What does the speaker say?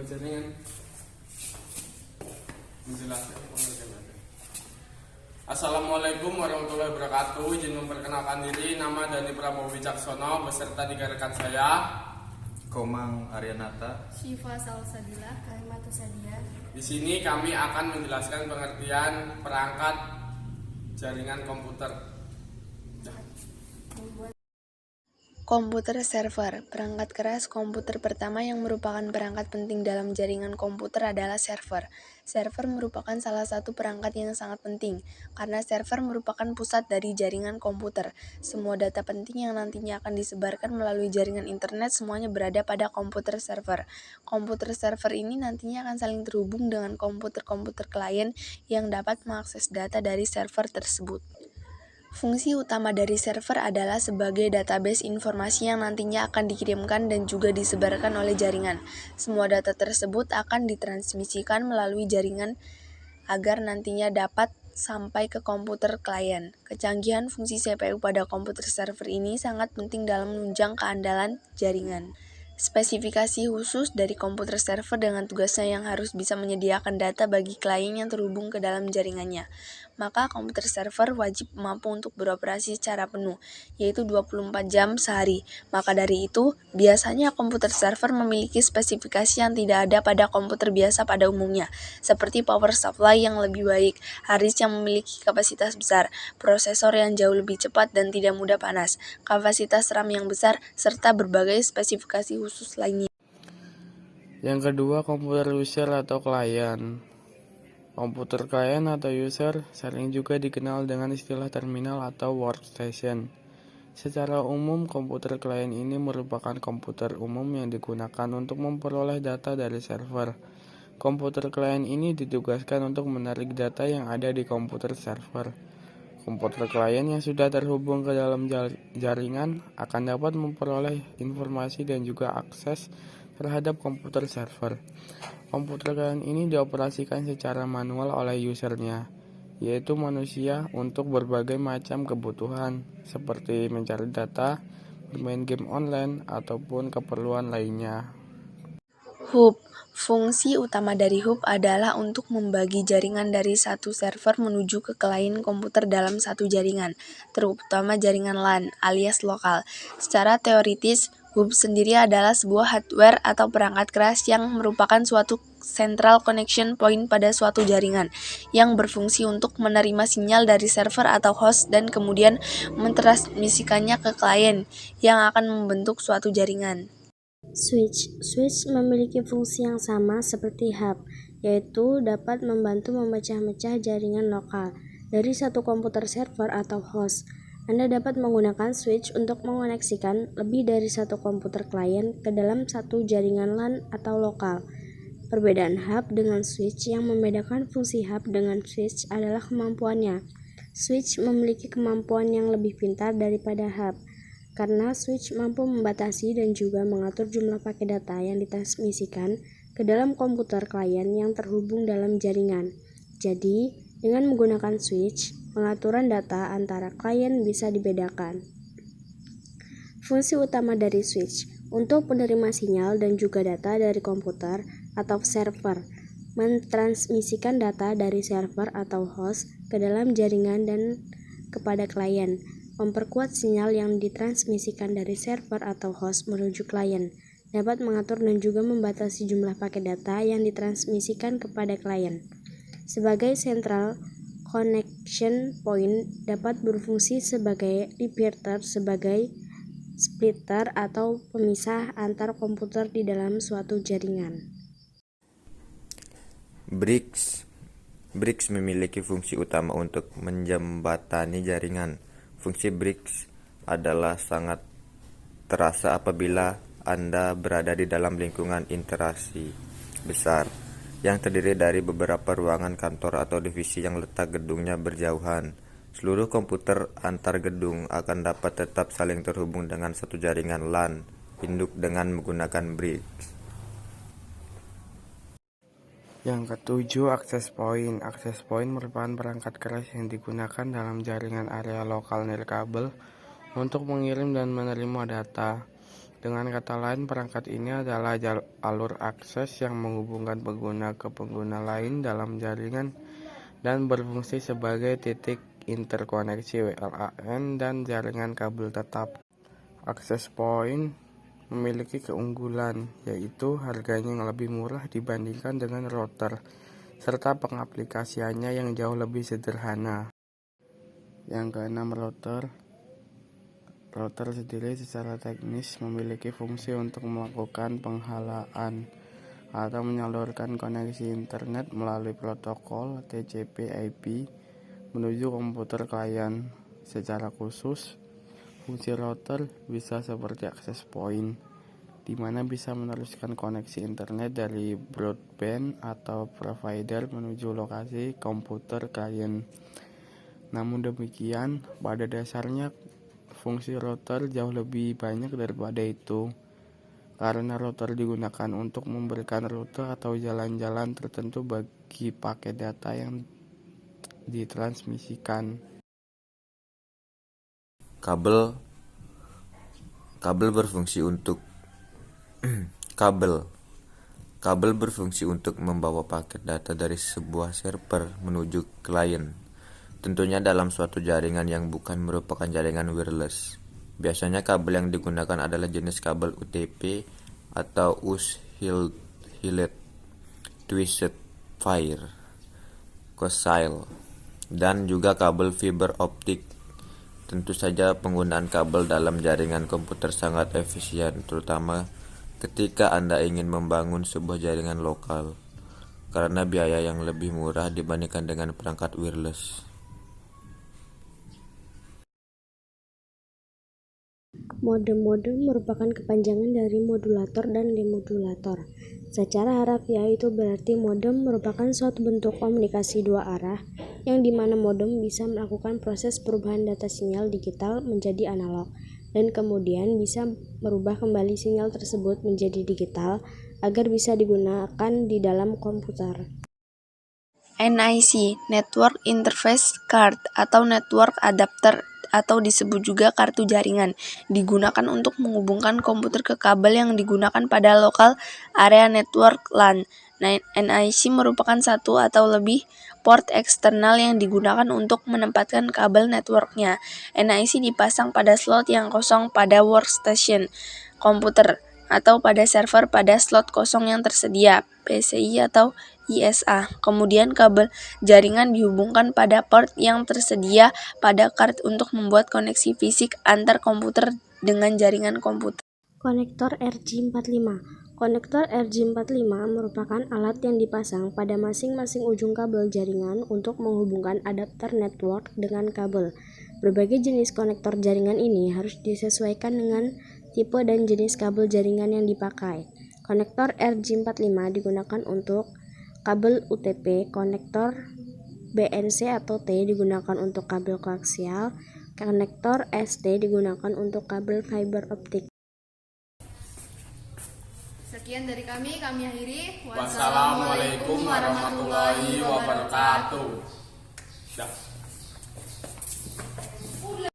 jaringan. Menjelaskan pengertian data. Assalamualaikum warahmatullahi wabarakatuh. Izin memperkenalkan diri, nama Dani Prabowo Wicaksono beserta 3 rekan saya. Komang Aryanata, Syifa Salsabila, Kalimatu Sadia. Di sini kami akan menjelaskan pengertian perangkat jaringan komputer. Komputer server, perangkat keras komputer pertama yang merupakan perangkat penting dalam jaringan komputer adalah server. Server merupakan salah satu perangkat yang sangat penting, karena server merupakan pusat dari jaringan komputer. Semua data penting yang nantinya akan disebarkan melalui jaringan internet semuanya berada pada komputer server. Komputer server ini nantinya akan saling terhubung dengan komputer-komputer klien yang dapat mengakses data dari server tersebut. Fungsi utama dari server adalah sebagai database informasi yang nantinya akan dikirimkan dan juga disebarkan oleh jaringan. Semua data tersebut akan ditransmisikan melalui jaringan agar nantinya dapat sampai ke komputer klien. Kecanggihan fungsi CPU pada komputer server ini sangat penting dalam menunjang keandalan jaringan. Spesifikasi khusus dari komputer server dengan tugasnya yang harus bisa menyediakan data bagi klien yang terhubung ke dalam jaringannya. Maka komputer server wajib mampu untuk beroperasi secara penuh, yaitu 24 jam sehari. Maka dari itu, biasanya komputer server memiliki spesifikasi yang tidak ada pada komputer biasa pada umumnya, seperti power supply yang lebih baik, hard disk yang memiliki kapasitas besar, prosesor yang jauh lebih cepat dan tidak mudah panas, kapasitas RAM yang besar, serta berbagai spesifikasi khusus lainnya. Yang kedua, komputer user atau klien. Komputer klien atau user sering juga dikenal dengan istilah terminal atau workstation. Secara umum, komputer klien ini merupakan komputer umum yang digunakan untuk memperoleh data dari server. Komputer klien ini ditugaskan untuk menarik data yang ada di komputer server. Komputer klien yang sudah terhubung ke dalam jaringan akan dapat memperoleh informasi dan juga akses terhadap komputer server. Komputer klien ini dioperasikan secara manual oleh usernya, yaitu manusia, untuk berbagai macam kebutuhan seperti mencari data, bermain game online, ataupun keperluan lainnya. Hub. Fungsi utama dari hub adalah untuk membagi jaringan dari satu server menuju ke klien komputer dalam satu jaringan, terutama jaringan LAN alias lokal. Secara teoritis, hub sendiri adalah sebuah hardware atau perangkat keras yang merupakan suatu central connection point pada suatu jaringan, yang berfungsi untuk menerima sinyal dari server atau host dan kemudian mentransmisikannya ke klien yang akan membentuk suatu jaringan. Switch memiliki fungsi yang sama seperti hub, yaitu dapat membantu memecah-mecah jaringan lokal dari satu komputer server atau host. Anda dapat menggunakan switch untuk mengoneksikan lebih dari satu komputer klien ke dalam satu jaringan LAN atau lokal. Perbedaan hub dengan switch yang membedakan fungsi hub dengan switch adalah kemampuannya. Switch memiliki kemampuan yang lebih pintar daripada hub, karena switch mampu membatasi dan juga mengatur jumlah paket data yang ditransmisikan ke dalam komputer klien yang terhubung dalam jaringan. Jadi, dengan menggunakan switch, pengaturan data antara klien bisa dibedakan. Fungsi utama dari switch untuk penerima sinyal dan juga data dari komputer atau server, mentransmisikan data dari server atau host ke dalam jaringan dan kepada klien, memperkuat sinyal yang ditransmisikan dari server atau host menuju klien, dapat mengatur dan juga membatasi jumlah paket data yang ditransmisikan kepada klien. Sebagai central connection point, dapat berfungsi sebagai repeater, sebagai splitter atau pemisah antar komputer di dalam suatu jaringan. Bricks memiliki fungsi utama untuk menjembatani jaringan. Fungsi bricks adalah sangat terasa apabila Anda berada di dalam lingkungan interaksi besar yang terdiri dari beberapa ruangan kantor atau divisi yang letak gedungnya berjauhan. Seluruh komputer antar gedung akan dapat tetap saling terhubung dengan satu jaringan LAN induk dengan menggunakan bricks. Yang ketujuh, access point. Access point merupakan perangkat keras yang digunakan dalam jaringan area lokal nirkabel untuk mengirim dan menerima data. Dengan kata lain, perangkat ini adalah alur akses yang menghubungkan pengguna ke pengguna lain dalam jaringan dan berfungsi sebagai titik interkoneksi WLAN dan jaringan kabel tetap. Access point memiliki keunggulan, yaitu harganya yang lebih murah dibandingkan dengan router, serta pengaplikasiannya yang jauh lebih sederhana. Yang keenam, router. Router sendiri secara teknis memiliki fungsi untuk melakukan penghalaan atau menyalurkan koneksi internet melalui protokol TCP/IP menuju komputer klien. Secara khusus, fungsi router bisa seperti access point, di mana bisa meneruskan koneksi internet dari broadband atau provider menuju lokasi komputer klien. Namun demikian, pada dasarnya fungsi router jauh lebih banyak daripada itu, karena router digunakan untuk memberikan rute atau jalan-jalan tertentu bagi paket data yang ditransmisikan. Kabel berfungsi untuk kabel berfungsi untuk membawa paket data dari sebuah server menuju klien, tentunya dalam suatu jaringan yang bukan merupakan jaringan wireless. Biasanya kabel yang digunakan adalah jenis kabel UTP atau Unhinged, Twisted Pair, Coaxial, dan juga kabel fiber optik. Tentu saja penggunaan kabel dalam jaringan komputer sangat efisien, terutama ketika Anda ingin membangun sebuah jaringan lokal, karena biaya yang lebih murah dibandingkan dengan perangkat wireless. Modem merupakan kepanjangan dari modulator dan demodulator. Secara harfiah itu berarti modem merupakan suatu bentuk komunikasi dua arah yang dimana modem bisa melakukan proses perubahan data sinyal digital menjadi analog dan kemudian bisa merubah kembali sinyal tersebut menjadi digital agar bisa digunakan di dalam komputer. NIC, Network Interface Card atau Network Adapter atau disebut juga kartu jaringan, digunakan untuk menghubungkan komputer ke kabel yang digunakan pada lokal area network LAN. NIC merupakan satu atau lebih port eksternal yang digunakan untuk menempatkan kabel networknya. NIC dipasang pada slot yang kosong pada workstation komputer atau pada server pada slot kosong yang tersedia, PCI atau ISA. Kemudian kabel jaringan dihubungkan pada port yang tersedia pada card untuk membuat koneksi fisik antar komputer dengan jaringan komputer. Konektor RJ45. Konektor RJ45 merupakan alat yang dipasang pada masing-masing ujung kabel jaringan untuk menghubungkan adapter network dengan kabel. Berbagai jenis konektor jaringan ini harus disesuaikan dengan tipe dan jenis kabel jaringan yang dipakai. Konektor RJ45 digunakan untuk kabel UTP, konektor BNC atau T digunakan untuk kabel koaksial, konektor ST digunakan untuk kabel fiber optik. Sekian dari kami akhiri. Wassalamualaikum warahmatullahi wabarakatuh.